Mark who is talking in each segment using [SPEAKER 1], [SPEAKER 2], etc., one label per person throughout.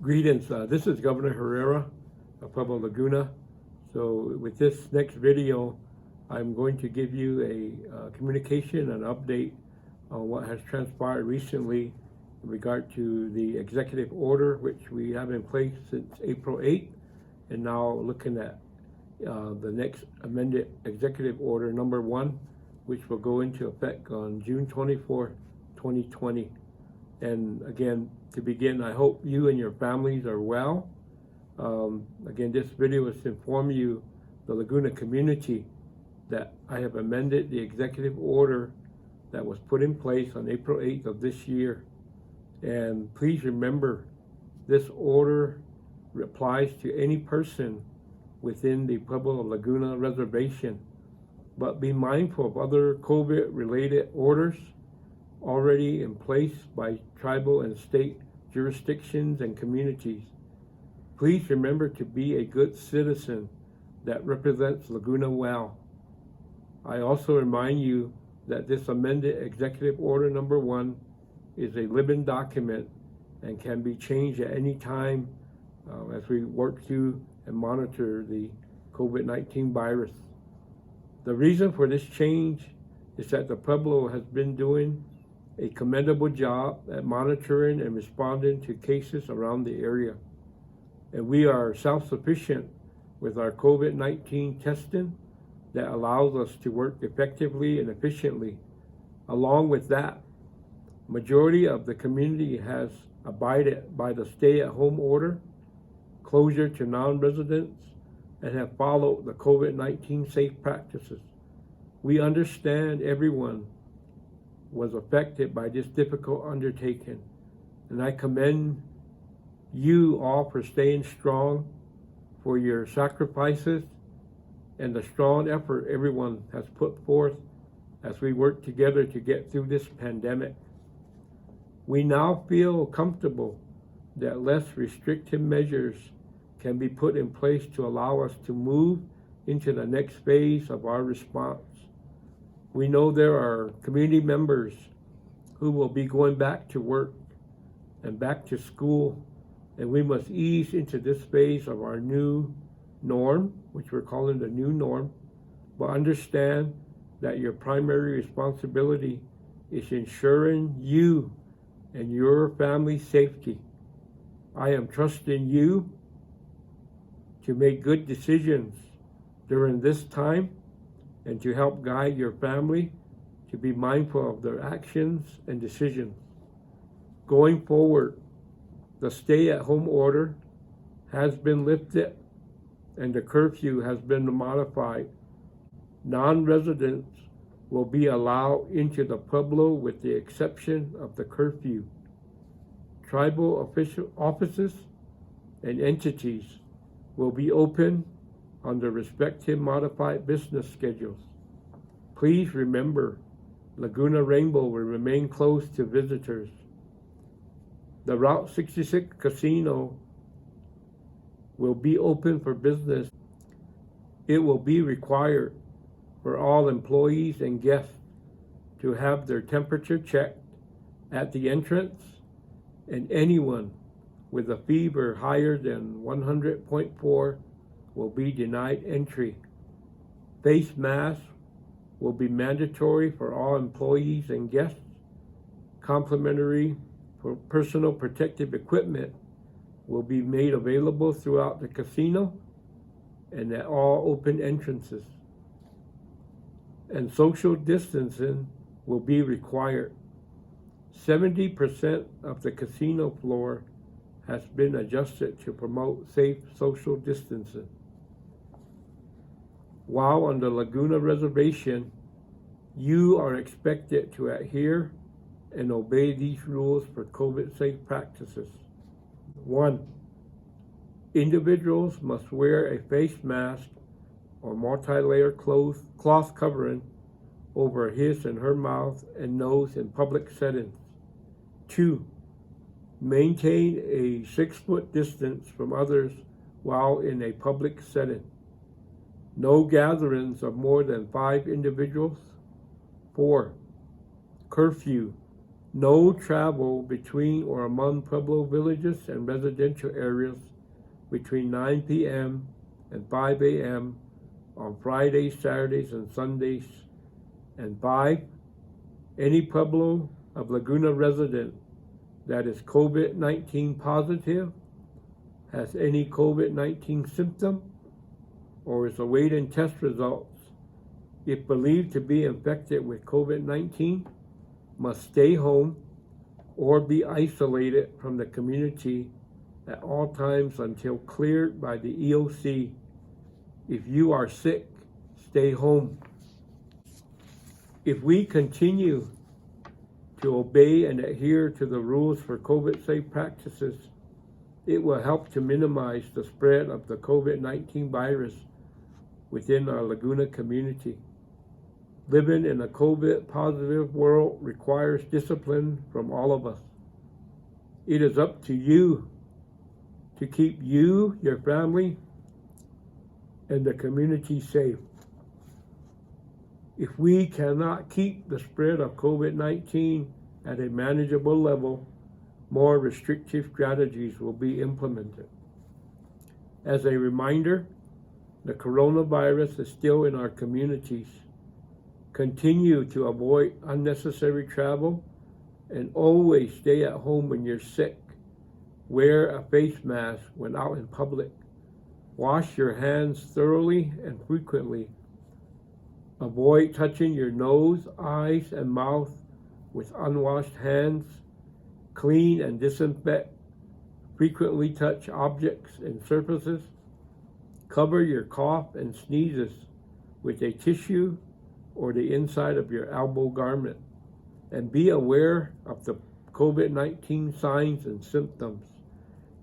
[SPEAKER 1] Greetings, this is Governor Herrera of Pueblo Laguna. So with this next video, I'm going to give you a communication and update on what has transpired recently in regard to the executive order, which we have in place since April 8th, and now looking at the next amended executive order number 1, which will go into effect on June 24, 2020. And again, to begin, I hope you and your families are well. Again, this video is to inform you, the Laguna community, that I have amended the executive order that was put in place on April 8th of this year. And please remember, this order applies to any person within the Pueblo Laguna reservation. But be mindful of other COVID-related orders already in place by tribal and state jurisdictions and communities. Please remember to be a good citizen that represents Laguna well. I also remind you that this amended executive order number 1 is a living document and can be changed at any time as we work through and monitor the COVID-19 virus. The reason for this change is that the Pueblo has been doing a commendable job at monitoring and responding to cases around the area. And we are self-sufficient with our COVID-19 testing that allows us to work effectively and efficiently. Along with that, majority of the community has abided by the stay-at-home order, closure to non-residents, and have followed the COVID-19 safe practices. We understand everyone was affected by this difficult undertaking, and I commend you all for staying strong, for your sacrifices, and the strong effort everyone has put forth as we work together to get through this pandemic. We now feel comfortable that less restrictive measures can be put in place to allow us to move into the next phase of our response. We know there are community members who will be going back to work and back to school, and we must ease into this phase of our new norm, which we're calling the new norm, but understand that your primary responsibility is ensuring you and your family's safety. I am trusting you to make good decisions during this time and to help guide your family to be mindful of their actions and decisions. Going forward, the stay-at-home order has been lifted and the curfew has been modified. Non-residents will be allowed into the Pueblo with the exception of the curfew. Tribal official offices and entities will be open on the respective modified business schedules. Please remember, Laguna Rainbow will remain closed to visitors. The Route 66 Casino will be open for business. It will be required for all employees and guests to have their temperature checked at the entrance, and anyone with a fever higher than 100.4 will be denied entry. Face masks will be mandatory for all employees and guests. Complimentary for personal protective equipment will be made available throughout the casino and at all open entrances. And social distancing will be required. 70% of the casino floor has been adjusted to promote safe social distancing. While on the Laguna Reservation, you are expected to adhere and obey these rules for COVID safe practices. 1. Individuals must wear a face mask or multi-layer cloth covering over his and her mouth and nose in public settings. 2. Maintain a 6-foot distance from others while in a public setting. No gatherings of more than 5 individuals. 4. Curfew. No travel between or among Pueblo villages and residential areas between 9 p.m. and 5 a.m. on Fridays, Saturdays, and Sundays. And 5, any Pueblo of Laguna resident that is COVID-19 positive, has any COVID-19 symptom, or is awaiting test results, if believed to be infected with COVID-19, must stay home or be isolated from the community at all times until cleared by the EOC. If you are sick, stay home. If we continue to obey and adhere to the rules for COVID-safe practices, it will help to minimize the spread of the COVID-19 virus within our Laguna community. Living in a COVID-positive world requires discipline from all of us. It is up to you to keep you, your family, and the community safe. If we cannot keep the spread of COVID-19 at a manageable level, more restrictive strategies will be implemented. As a reminder, the coronavirus is still in our communities. Continue to avoid unnecessary travel and always stay at home when you're sick. Wear a face mask when out in public. Wash your hands thoroughly and frequently. Avoid touching your nose, eyes, and mouth with unwashed hands. Clean and disinfect. Frequently touch objects and surfaces. Cover your cough and sneezes with a tissue or the inside of your elbow garment. And be aware of the COVID-19 signs and symptoms.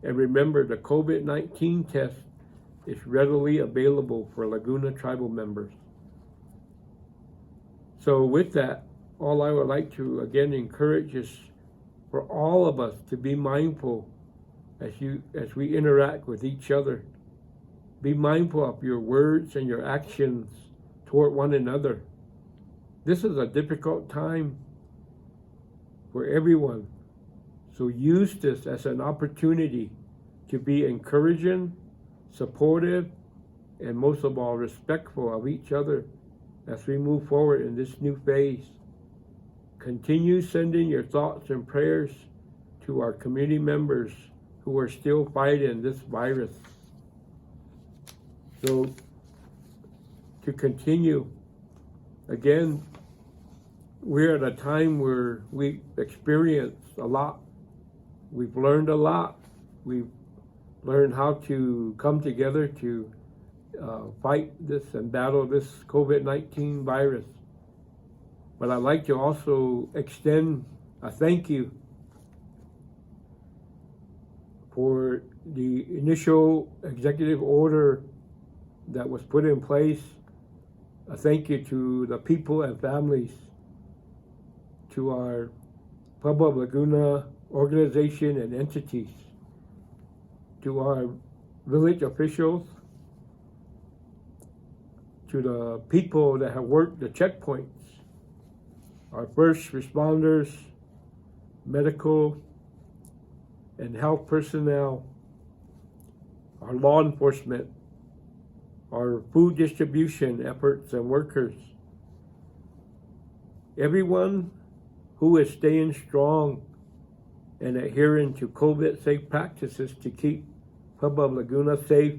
[SPEAKER 1] And remember, the COVID-19 test is readily available for Laguna tribal members. So with that, all I would like to again encourage is for all of us to be mindful as we interact with each other. Be mindful of your words and your actions toward one another. This is a difficult time for everyone. So use this as an opportunity to be encouraging, supportive, and most of all, respectful of each other as we move forward in this new phase. Continue sending your thoughts and prayers to our community members who are still fighting this virus. So, to continue, again, we're at a time where we experienced a lot. We've learned a lot. We've learned how to come together to fight this and battle this COVID-19 virus. But I'd like to also extend a thank you for the initial executive order that was put in place. A thank you to the people and families, to our Pueblo Laguna organization and entities, to our village officials, to the people that have worked the checkpoints, our first responders, medical and health personnel, our law enforcement, our food distribution efforts and workers, everyone who is staying strong and adhering to COVID-safe practices to keep Pueblo Laguna safe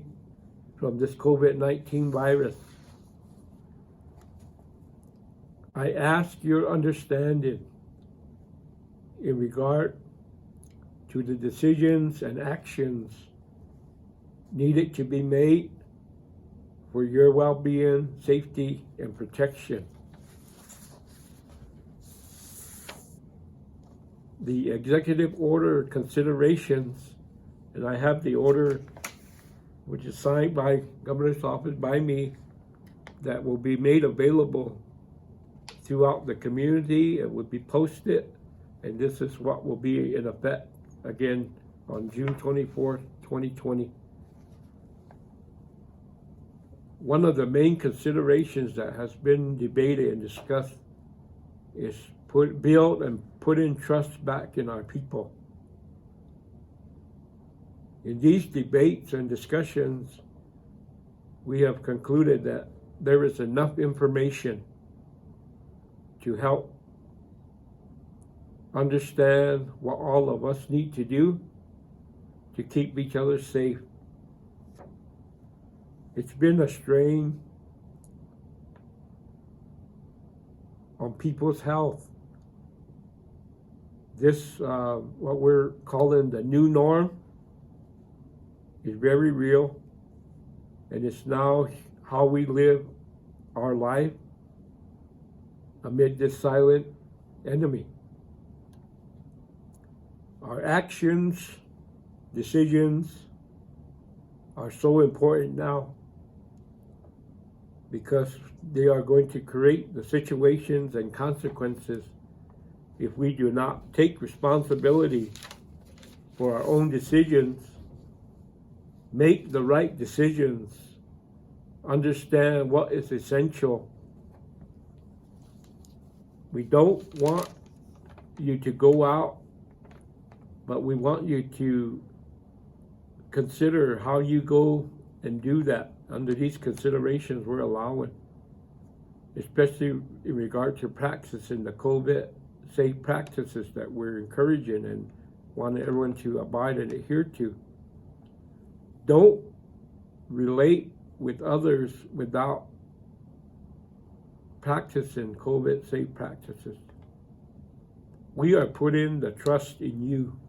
[SPEAKER 1] from this COVID-19 virus. I ask your understanding in regard to the decisions and actions needed to be made for your well-being, safety, and protection. The executive order considerations, and I have the order which is signed by Governor's office by me, that will be made available throughout the community. It will be posted, and this is what will be in effect again on June 24th, 2020. One of the main considerations that has been debated and discussed is build and put in trust back in our people. In these debates and discussions, we have concluded that there is enough information to help understand what all of us need to do to keep each other safe. It's been a strain on people's health. This, what we're calling the new norm, is very real, and it's now how we live our life amid this silent enemy. Our actions, decisions are so important now because they are going to create the situations and consequences if we do not take responsibility for our own decisions, make the right decisions, understand what is essential. We don't want you to go out, but we want you to consider how you go and do that under these considerations we're allowing, especially in regard to practicing the COVID safe practices that we're encouraging and want everyone to abide and adhere to. Don't relate with others without practicing COVID safe practices. We are putting the trust in you.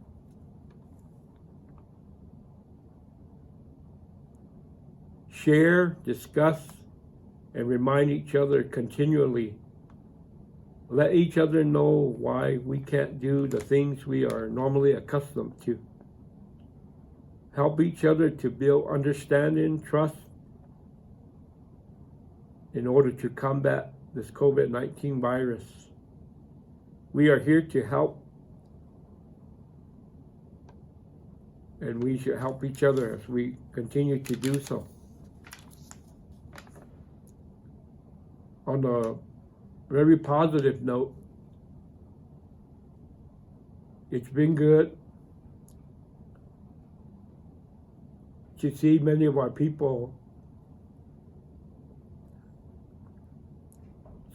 [SPEAKER 1] Share, discuss, and remind each other continually. Let each other know why we can't do the things we are normally accustomed to. Help each other to build understanding, trust, in order to combat this COVID-19 virus. We are here to help, and we should help each other as we continue to do so. On a very positive note, it's been good to see many of our people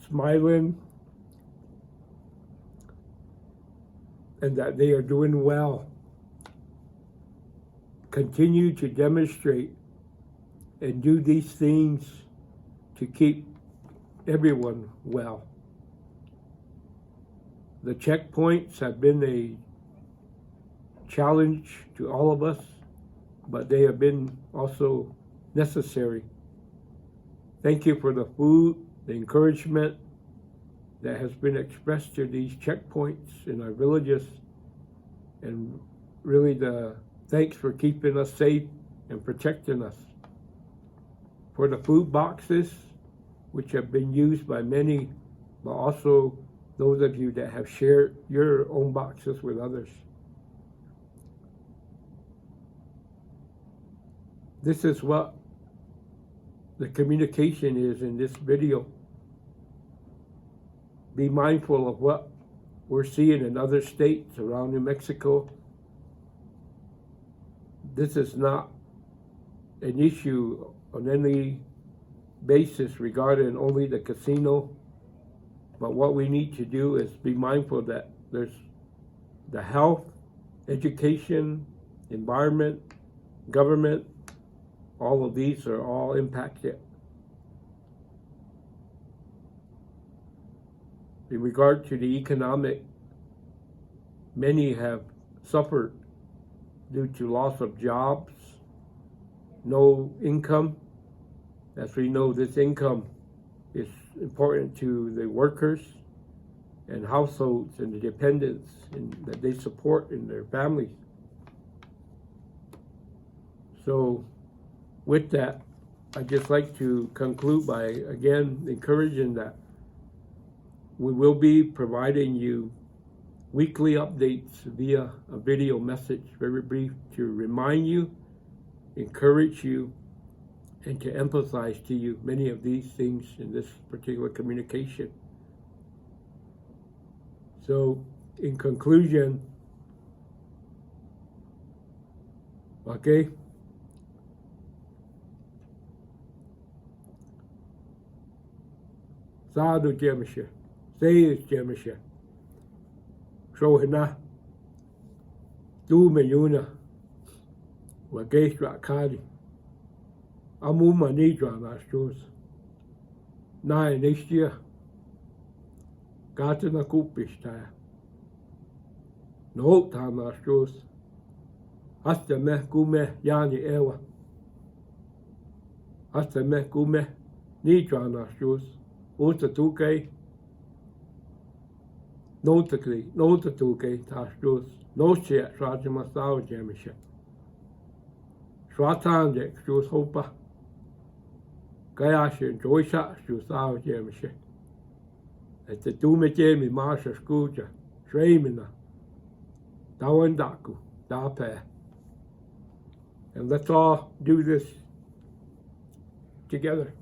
[SPEAKER 1] smiling and that they are doing well. Continue to demonstrate and do these things to keep everyone well. The checkpoints have been a challenge to all of us, but they have been also necessary. Thank you for the food, the encouragement that has been expressed to these checkpoints in our villages, and really the thanks for keeping us safe and protecting us. For the food boxes, which have been used by many, but also those of you that have shared your own boxes with others. This is what the communication is in this video. Be mindful of what we're seeing in other states around New Mexico. This is not an issue on any basis regarding only the casino, but what we need to do is be mindful that there's the health, education, environment, government, all of these are all impacted. In regard to the economic, many have suffered due to loss of jobs, no income. As we know, this income is important to the workers and households and the dependents that they support in their families. So with that, I'd just like to conclude by again encouraging that we will be providing you weekly updates via a video message, very brief, to remind you, encourage you, and to emphasize to you many of these things in this particular communication. So, in conclusion, okay, Sadu Jemisha, Sayes Jemisha, Shohina, Du Mayuna, Wagestra Kadi, Amuma Nidra Nastros, Nine next year, Gatana Kupistaya, No Time Nastros, Hasta me Gume Yani Ewa, Hasta me Gume Nidra Nastros, Ota Tuke, Nota Tuke, Tastros, no shit, Rajama Sao Jemisha. Swatan de Stus Hopa Gayashi and Joysha Stus Sao Jemisha. At the Dume Jemi Marsha Skuja, Shramina, Dawandaku, Dape. And let's all do this together.